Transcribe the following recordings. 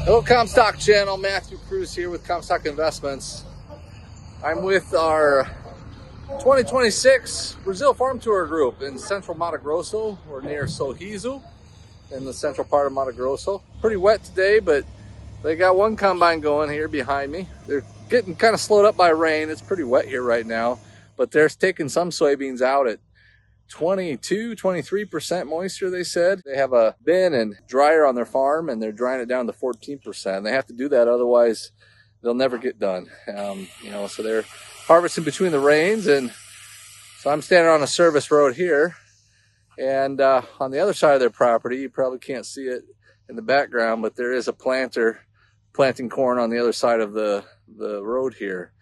Hello Commstock channel, Matthew Kruse here with Commstock Investments. I'm with our 2026 Brazil Farm Tour group in central Mato Grosso. We're near Sorriso in the central part of Mato Grosso. Pretty wet today, but they got one combine going here behind me. They're getting kind of slowed up by rain. It's pretty wet here right now, but they're taking some soybeans out at 23% moisture, they said. They have a bin and dryer on their farm, and they're drying it down to 14%. They have to do that, otherwise they'll never get done. So they're harvesting between the rains, and so I'm standing on a service road here, and on the other side of their property, you probably can't see it in the background, but there is a planter planting corn on the other side of the road here.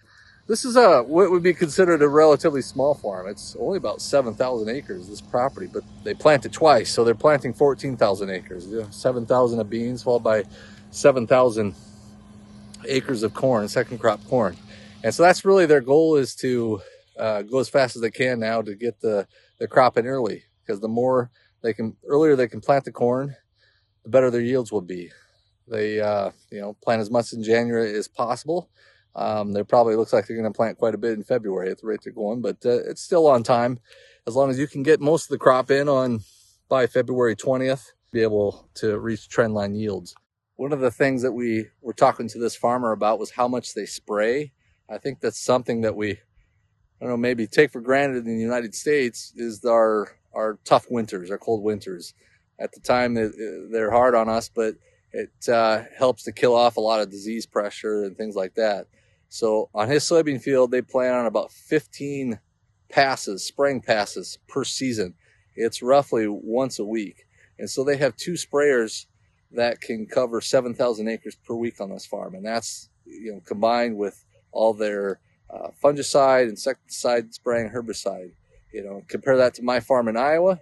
This is what would be considered a relatively small farm. It's only about 7,000 acres, this property, but they plant it twice. So they're planting 14,000 acres, 7,000 of beans, followed by 7,000 acres of corn, second crop corn. And so that's really their goal, is to go as fast as they can now to get the crop in early, because the more earlier they can plant the corn, the better their yields will be. They plant as much in January as possible. There probably looks like they're going to plant quite a bit in February at the rate they're going, but it's still on time. As long as you can get most of the crop in by February 20th, be able to reach trendline yields. One of the things that we were talking to this farmer about was how much they spray. I think that's something that we, maybe take for granted in the United States, is our tough winters, our cold winters. At the time, they're hard on us, but it helps to kill off a lot of disease pressure and things like that. So on his soybean field, they plan on about 15 spraying passes per season. It's roughly once a week. And so they have 2 sprayers that can cover 7,000 acres per week on this farm. And that's, combined with all their fungicide, insecticide spraying, herbicide. Compare that to my farm in Iowa.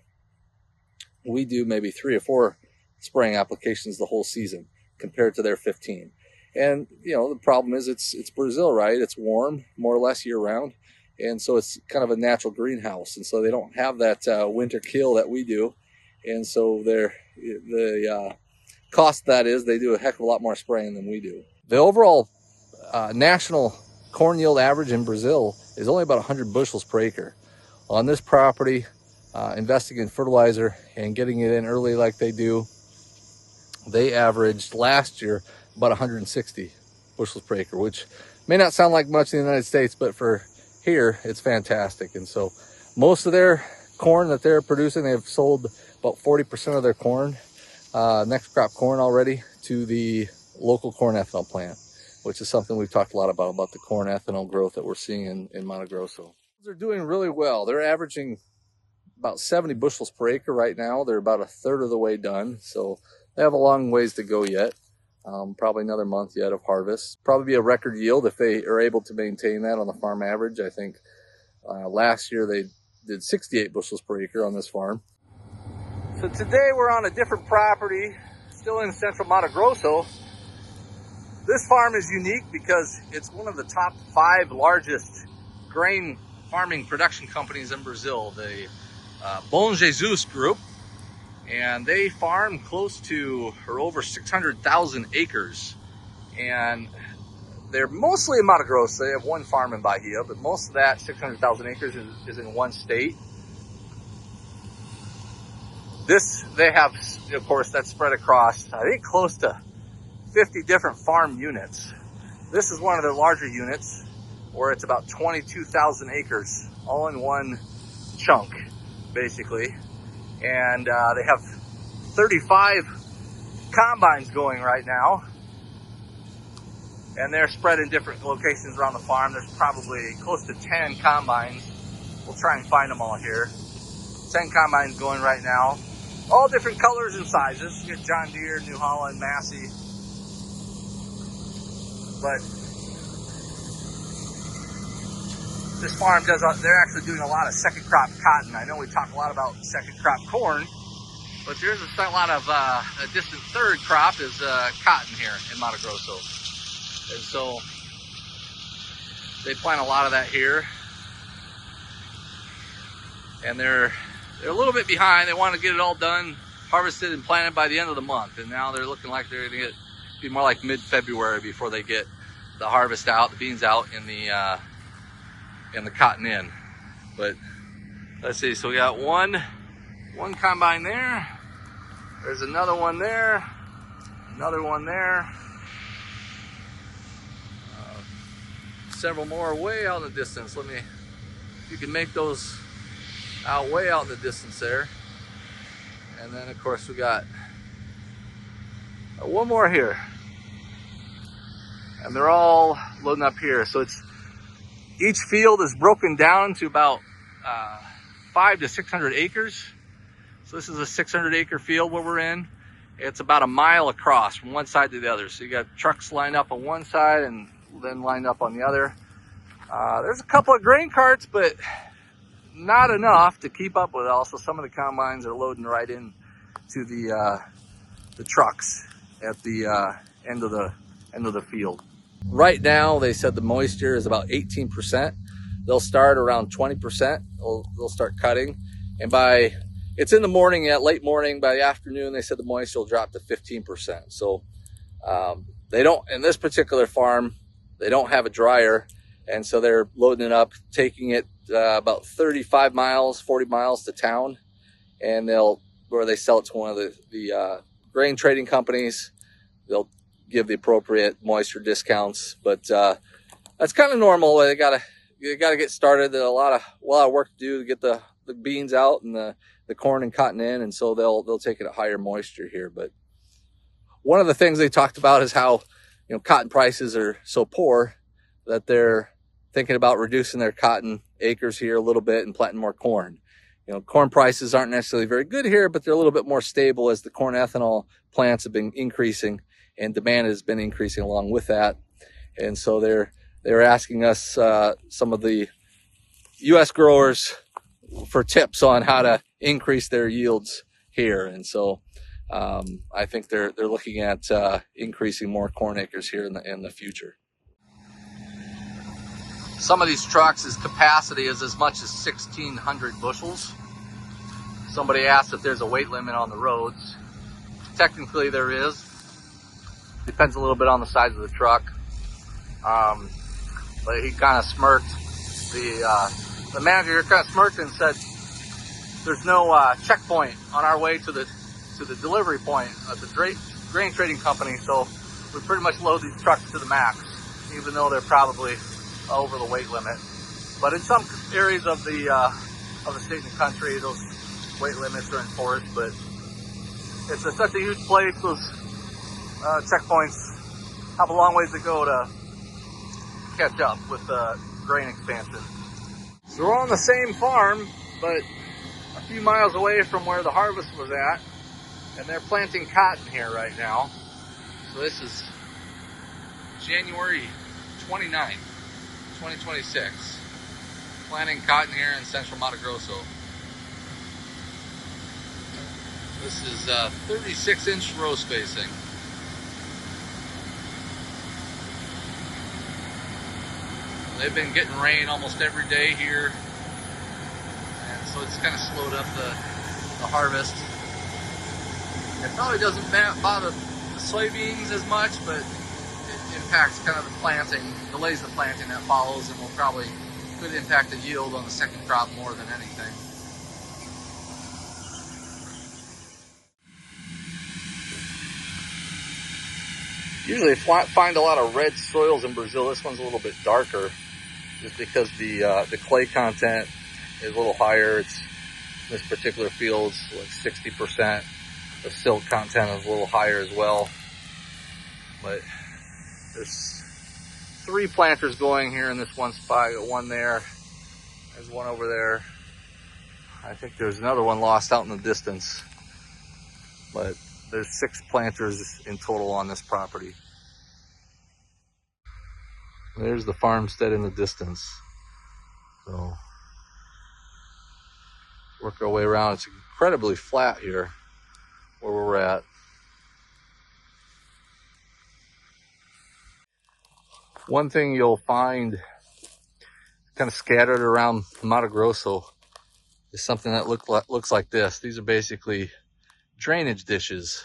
We do maybe 3 or 4 spraying applications the whole season compared to their 15. And the problem is it's Brazil, right? It's warm more or less year round, and so it's kind of a natural greenhouse, and so they don't have that winter kill that we do. And so the cost of that is they do a heck of a lot more spraying than we do. The overall national corn yield average in Brazil is only about 100 bushels per acre. On this property, investing in fertilizer and getting it in early like they do, they averaged last year about 160 bushels per acre, which may not sound like much in the United States, but for here, it's fantastic. And so most of their corn that they're producing, they've sold about 40% of their corn, next crop corn already, to the local corn ethanol plant, which is something we've talked a lot about the corn ethanol growth that we're seeing in Mato Grosso. They're doing really well. They're averaging about 70 bushels per acre right now. They're about 1/3 of the way done. So they have a long ways to go yet. Probably another month yet of harvest. Probably be a record yield if they are able to maintain that on the farm average. I think last year they did 68 bushels per acre on this farm. So today we're on a different property, still in central Mato Grosso. This farm is unique because it's one of the top 5 largest grain farming production companies in Brazil, the Bom Jesus group. And they farm close to or over 600,000 acres. And they're mostly in Mato Grosso. They have one farm in Bahia, but most of that 600,000 acres is in one state. They have, of course, that's spread across, I think, close to 50 different farm units. This is one of their larger units, where it's about 22,000 acres, all in one chunk, basically. And they have 35 combines going right now, and they're spread in different locations around the farm. There's probably close to 10 combines. We'll try and find them all here. 10 combines going right now, all different colors and sizes. You get John Deere, New Holland, Massey. But this farm they're actually doing a lot of second crop cotton. I know we talk a lot about second crop corn, but there's a lot of a distant third crop is cotton here in Mato Grosso. And so they plant a lot of that here. And they're a little bit behind. They want to get it all done, harvested and planted by the end of the month. And now they're looking like they're going to get be more like mid-February before they get the harvest out, the beans out, and the cotton in. But let's see, so we got one combine there. There's another one there, another one there. Several more way out in the distance. You can make those out way out in the distance there. And then of course we got one more here. And they're all loading up here. So each field is broken down to about 500 to 600 acres. So this is a 600 acre field where we're in. It's about a mile across from one side to the other. So you got trucks lined up on one side and then lined up on the other. There's a couple of grain carts, but not enough to keep up with it. Also, some of the combines are loading right in to the trucks at the end of the field. Right now, they said the moisture is about 18%. They'll start around 20%. They'll start cutting, and it's in the morning, at late morning. By the afternoon, they said the moisture will drop to 15%. So they don't, in this particular farm, they don't have a dryer, and so they're loading it up, taking it about 35 miles, 40 miles to town, and where they sell it to one of the grain trading companies. They'll give the appropriate moisture discounts, but that's kind of normal. They gotta get started. There's a lot of work to do to get the beans out and the corn and cotton in, and so they'll take it at higher moisture here. But one of the things they talked about is how cotton prices are so poor that they're thinking about reducing their cotton acres here a little bit and planting more corn. Corn prices aren't necessarily very good here, but they're a little bit more stable as the corn ethanol plants have been increasing and demand has been increasing along with that. And so they're asking us, some of the U.S. growers, for tips on how to increase their yields here. And so I think they're looking at increasing more corn acres here in the future. Some of these trucks' capacity is as much as 1,600 bushels. Somebody asked if there's a weight limit on the roads. Technically there is. Depends a little bit on the size of the truck. But he kind of smirked. The manager kind of smirked and said, "There's no checkpoint on our way to the delivery point of the grain trading company, so we pretty much load these trucks to the max, even though they're probably over the weight limit." But in some areas of the state and the country, those weight limits are enforced. But it's such a huge place. Those checkpoints have a long ways to go to catch up with the grain expansion. So we're on the same farm, but a few miles away from where the harvest was at, and they're planting cotton here right now. So this is January 29th, 2026. Planting cotton here in central Mato Grosso. This is 36-inch row spacing. They've been getting rain almost every day here, and so it's kind of slowed up the harvest. It probably doesn't bother the soybeans as much, but it impacts kind of the planting, delays the planting that follows, and could impact the yield on the second crop more than anything. Usually find a lot of red soils in Brazil. This one's a little bit darker, just because the clay content is a little higher. This particular field's like 60%. The silt content is a little higher as well. But there's 3 planters going here in this one spot. Got one there. There's one over there. I think there's another one lost out in the distance. But there's 6 planters in total on this property. There's the farmstead in the distance. So work our way around. It's incredibly flat here where we're at. One thing you'll find kind of scattered around Mato Grosso is something that looks like this. These are basically drainage dishes.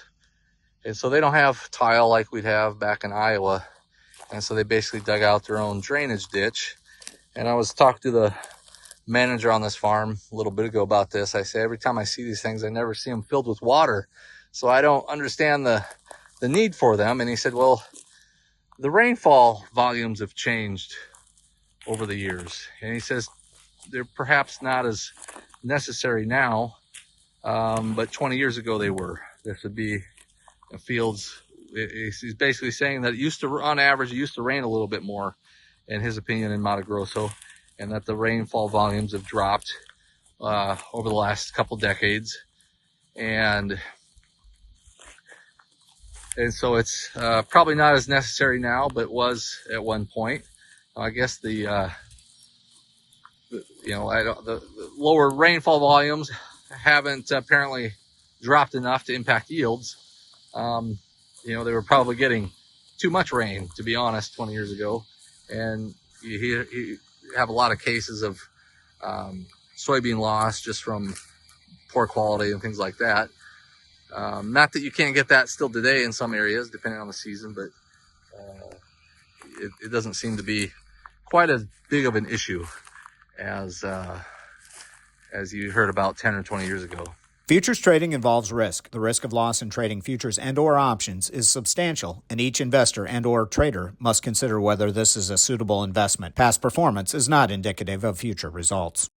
And so they don't have tile like we'd have back in Iowa. And so they basically dug out their own drainage ditch. And I was talking to the manager on this farm a little bit ago about this. I say, every time I see these things, I never see them filled with water. So I don't understand the need for them. And he said, well, the rainfall volumes have changed over the years. And he says they're perhaps not as necessary now, but 20 years ago they were. This would be fields. He's basically saying that it used to, on average, it used to rain a little bit more, in his opinion, in Mato Grosso, and that the rainfall volumes have dropped over the last couple decades, and so it's probably not as necessary now, but was at one point. I guess the lower rainfall volumes haven't apparently dropped enough to impact yields. They were probably getting too much rain, to be honest, 20 years ago. And you have a lot of cases of soybean loss just from poor quality and things like that. Not that you can't get that still today in some areas, depending on the season, but it doesn't seem to be quite as big of an issue as you heard about 10 or 20 years ago. Futures trading involves risk. The risk of loss in trading futures and/or options is substantial, and each investor and/or trader must consider whether this is a suitable investment. Past performance is not indicative of future results.